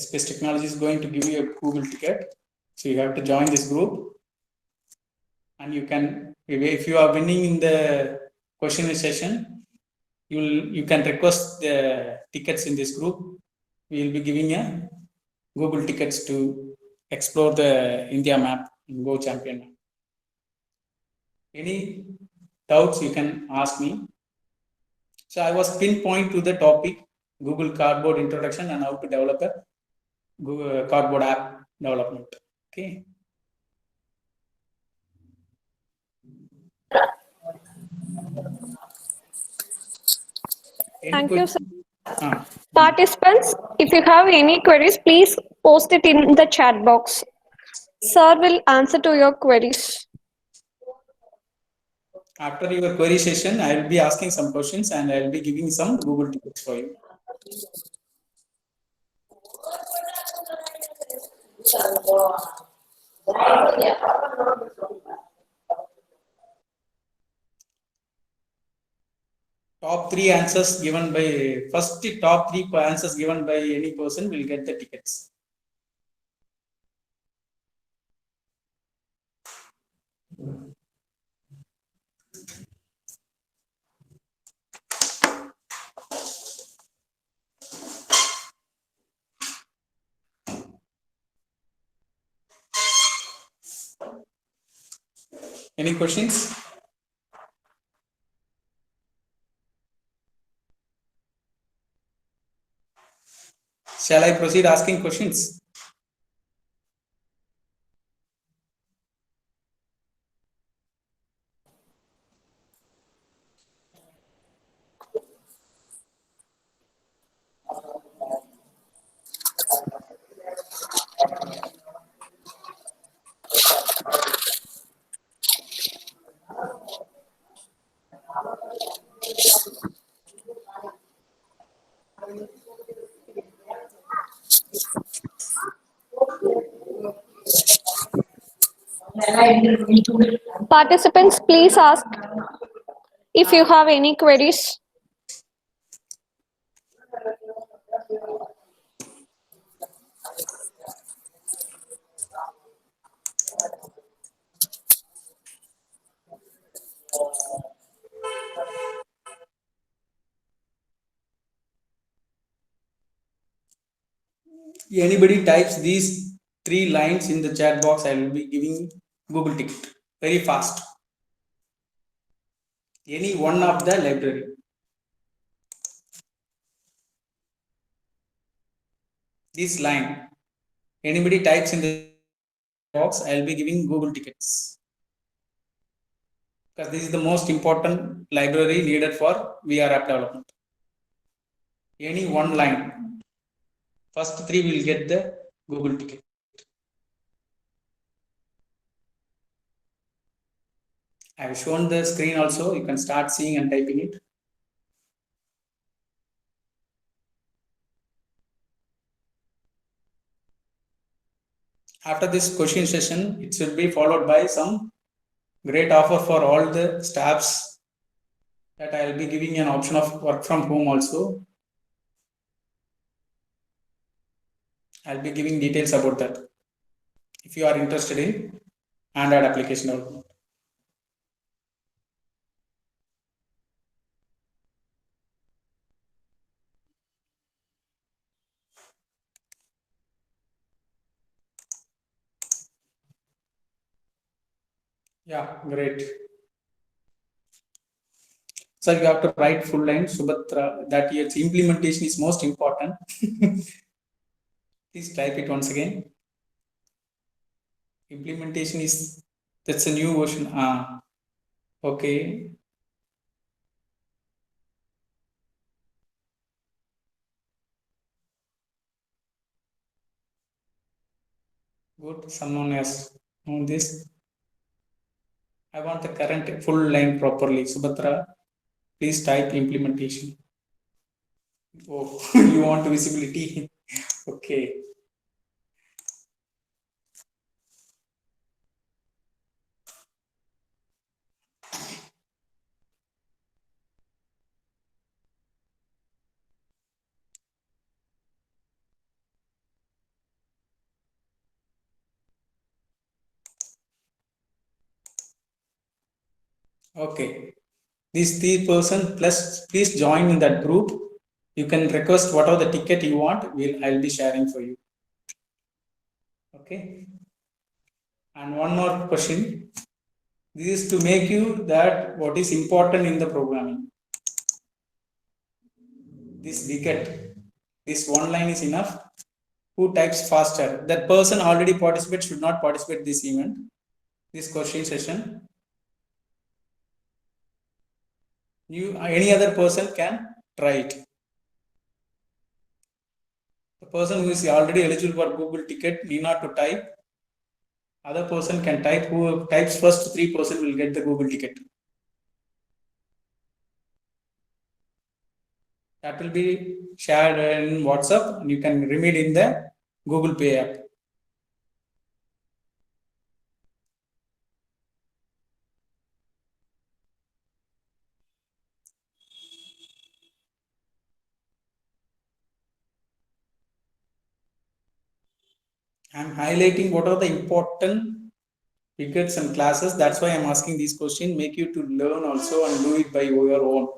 Space Technology is going to give you a Google ticket. So you have to join this group. And you can, if you are winning in the question session, you can request the tickets in this group. We will be giving a Google tickets to explore the India map and Go Champion. Any doubts you can ask me. So I was pinpoint to the topic Google Cardboard introduction and how to develop a Google Cardboard app development. Okay. Thank you, sir. Participants, if you have any queries, please post it in the chat box. Sir will answer to your queries. After your query session, I will be asking some questions and I will be giving some Google tickets for you. Top 3 answers given by top 3 answers given by any person will get the tickets. Any questions? Shall I proceed asking questions? Participants, please ask if you have any queries. Anybody types these 3 lines in the chat box, I will be giving Google ticket very fast. Any one of the library. This line, anybody types in the box, I will be giving Google tickets. Because this is the most important library needed for VR app development. Any one line, first 3 will get the Google ticket. I have shown the screen also, you can start seeing and typing it. After this question session, it should be followed by some great offer for all the staffs that I will be giving an option of work from home also. I'll be giving details about that if you are interested in Android application development. Yeah, great. So you have to write full line, Subhatra, that its implementation is most important. Please type it once again. Implementation is, that's a new version. Okay. Good, someone has known this. I want the current full line properly. Subhatra, please type implementation. Oh, you want visibility? Okay. Okay. These 3 person plus, please join in that group. You can request whatever the ticket you want. I'll be sharing for you. Okay. And one more question. This is to make you that what is important in the programming. This wicket, this one line is enough. Who types faster? That person already participates should not participate this event, this question session. Any other person can try it. The person who is already eligible for Google ticket need not to type. Other person can type. Who types first 3% will get the Google ticket. That will be shared in WhatsApp and you can remit in the Google Pay app. I'm highlighting what are the important tickets and classes. That's why I'm asking these questions, make you to learn also and do it by your own.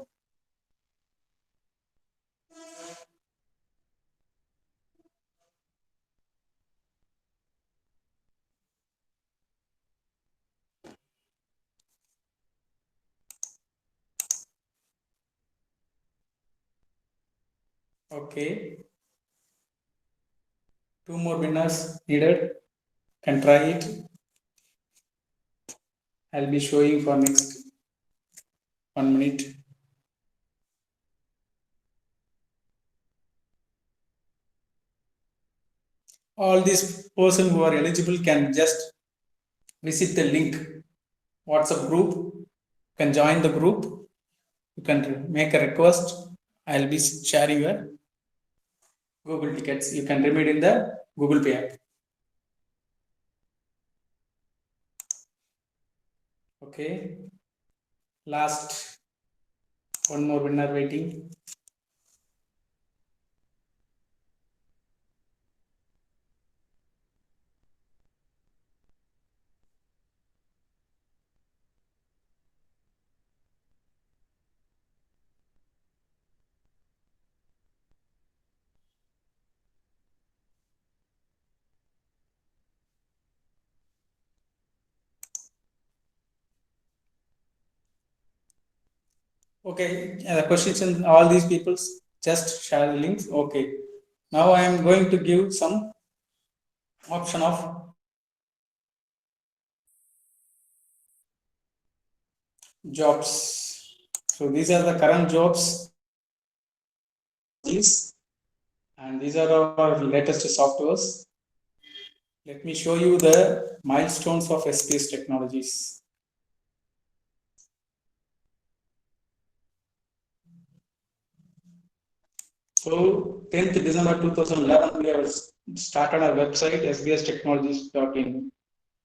Okay. 2 more winners needed. Can try it. I'll be showing for next 1 minute. All these person who are eligible can just visit the link WhatsApp group. You can join the group. You can make a request. I'll be sharing your Google tickets. You can remit in the Google Pay app. Okay. Last 1 more winner waiting. Okay, the questions in all these people's just share the links. Okay. Now I am going to give some option of jobs. So these are the current jobs. And these are our latest softwares. Let me show you the milestones of SPS Technologies. So 10th December 2011, we have started our website sbstechnologies.in.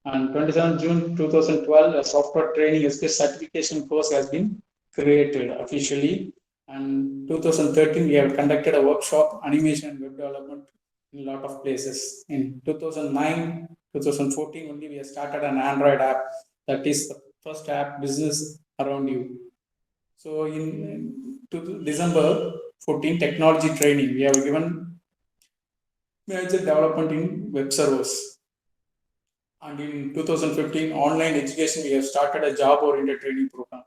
And 27th June 2012, a software training SPS certification course has been created officially. And 2013, we have conducted a workshop, animation and web development in a lot of places. In 2009, 2014, only we have started an Android app. That is the first app business around you. So in December 14, technology training, we have given major development in web servers. And in 2015, online education, we have started a job-oriented training program.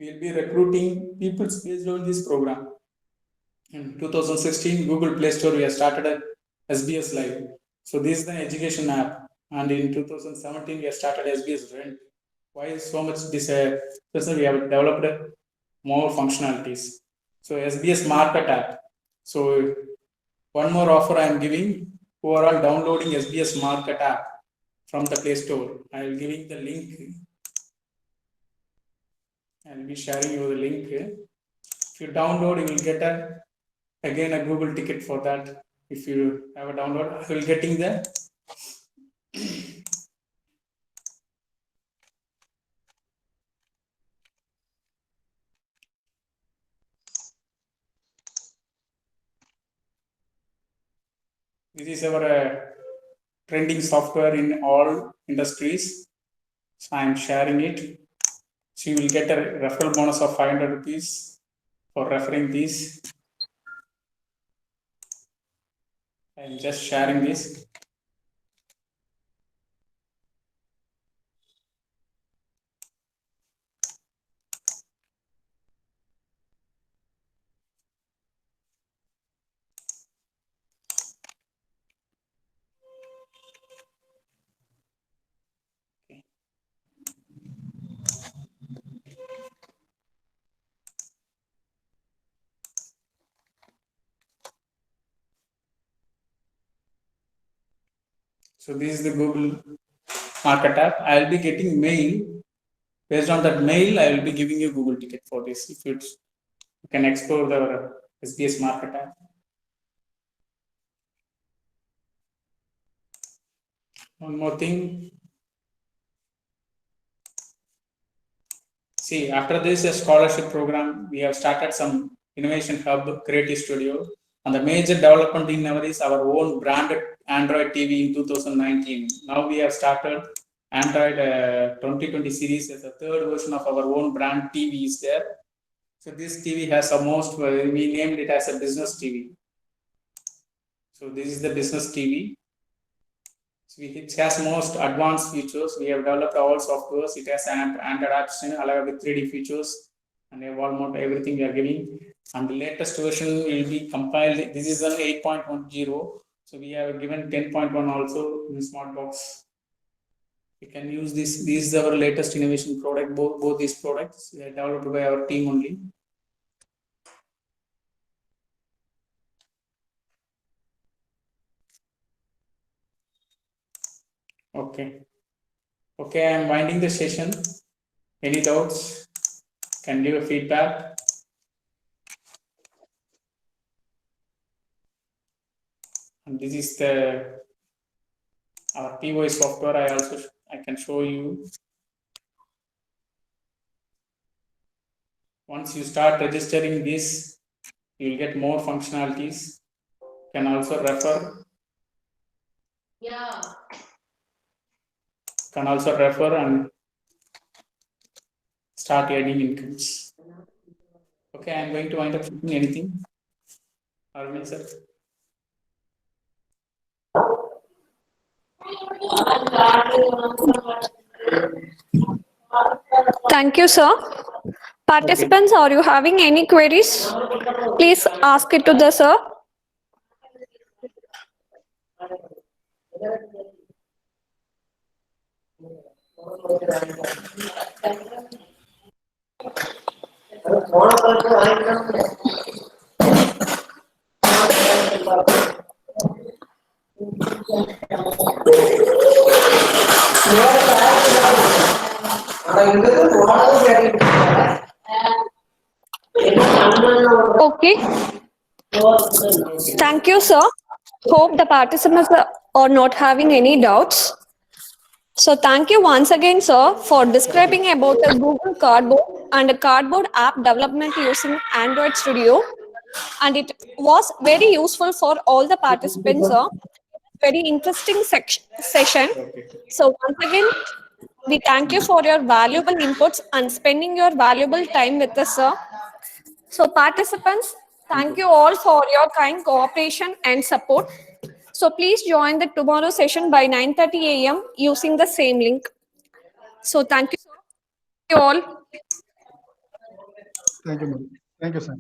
We will be recruiting people based on this program. In 2016, Google Play Store, we have started a SBS Live. So this is the education app. And in 2017, we have started SBS Rent. Why so much this? We have developed more functionalities. So SBS Market app. So one more offer I am giving, who are all downloading SBS Market app from the Play Store. I will giving the link. I will be sharing you the link. If you download, you will get again a Google ticket for that. If you have a download, I will getting the this is our trending software in all industries. So I am sharing it. So you will get a referral bonus of 500 rupees for referring these. I am just sharing this. So this is the Google Market app. I will be getting mail. Based on that mail, I will be giving you Google ticket for this. If you can explore the SBS Market app. One more thing. See, after this scholarship program, we have started some innovation hub, Creative Studio. And the major development in our is our own branded Android TV in 2019. Now we have started Android 2020 series as a third version of our own brand TV is there. So this TV has almost, we named it as a business TV. So this is the business TV. So it has most advanced features. We have developed all softwares. It has Android apps along with 3D features and almost everything we are giving. and the latest version will be compiled. This is an 8.10, so we have given 10.1 also in Smartbox. You can use this. This is our latest innovation product. Both these products are developed by our team only. Okay. Okay, I am winding the session. Any doubts? Can give a feedback. And this is our POI software. I can show you. Once you start registering this, you will get more functionalities. You can also refer. Yeah. Can also refer and start adding incomes. Okay, I am going to wind up shooting anything. Arvind sir. Thank you, sir. Participants, are you having any queries? Please ask it to the sir. Okay. Thank you, sir. Hope the participants are not having any doubts. So thank you once again, sir, for describing about the Google Cardboard and the Cardboard app development using Android Studio. And it was very useful for all the participants, sir. Very interesting session. Okay. So once again, we thank you for your valuable inputs and spending your valuable time with us, sir. So participants, thank you all for your kind cooperation and support. So please join the tomorrow session by 9:30 a.m. using the same link. So thank you all. Thank you, madam. Thank you, sir.